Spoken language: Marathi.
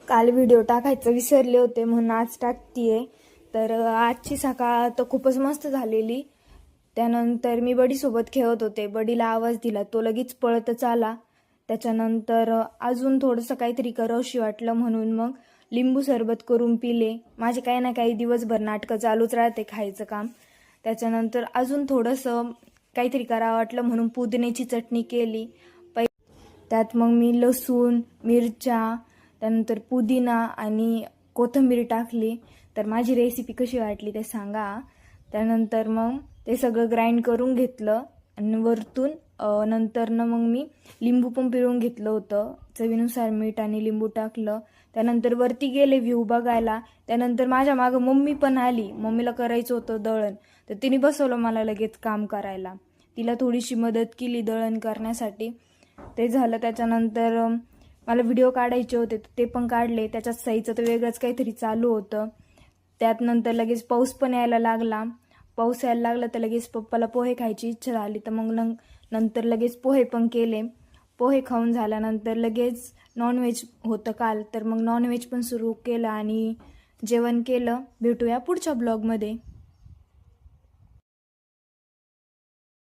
काल व्हिडिओ टाकायचं विसरले होते म्हणून आज टाकतीये। तर आजची सकाळ तर खूपच मस्त झालेली। त्यानंतर मी बडीसोबत खेळत होते, बडीला आवाज दिला, तो लगेच पळतच आला। त्याच्यानंतर अजून थोडंसं काहीतरी करावंशी वाटलं म्हणून मग लिंबू सरबत करून पिले। माझे काही ना काही दिवसभर नाटकं चालूच राहते खायचं काम। त्याच्यानंतर अजून थोडंसं काहीतरी करावं वाटलं म्हणून पुदिन्याची चटणी केली। त्यात मग मी लसूण, मिरच्या, त्यानंतर पुदिना आणि कोथिंबीर टाकली। तर माझी रेसिपी कशी वाटली ते सांगा। त्यानंतर मग ते सगळं ग्राइंड करून घेतलं आणि वरतून नंतरनं मग मी लिंबू पण पिळून घेतलं होतं, चवीनुसार मीठ आणि लिंबू टाकलं। त्यानंतर वरती गेले व्ह्यू बघायला। त्यानंतर माझ्या मागं मम्मी पण आली, मम्मीला करायचं होतं दळण, तर तिने बसवलं मला लगेच काम करायला। तिला थोडीशी मदत केली दळण करण्यासाठी, ते झालं। त्याच्यानंतर मला व्हिडिओ काढायचे होते ते पण काढले, त्याच्यात सईचं तर वेगळंच काहीतरी चालू होतं। त्यात नंतर लगेच पाऊस पण यायला लागला। पाऊस यायला लागला तर लगेच पप्पाला पोहे खायची इच्छा झाली, तर मग नंतर लगेच पोहे पण केले। पोहे खाऊन झाल्यानंतर लगेच नॉनव्हेज होतं काल, तर मग नॉनव्हेज पण सुरू केलं आणि जेवण केलं। भेटूया पुढच्या ब्लॉगमध्ये।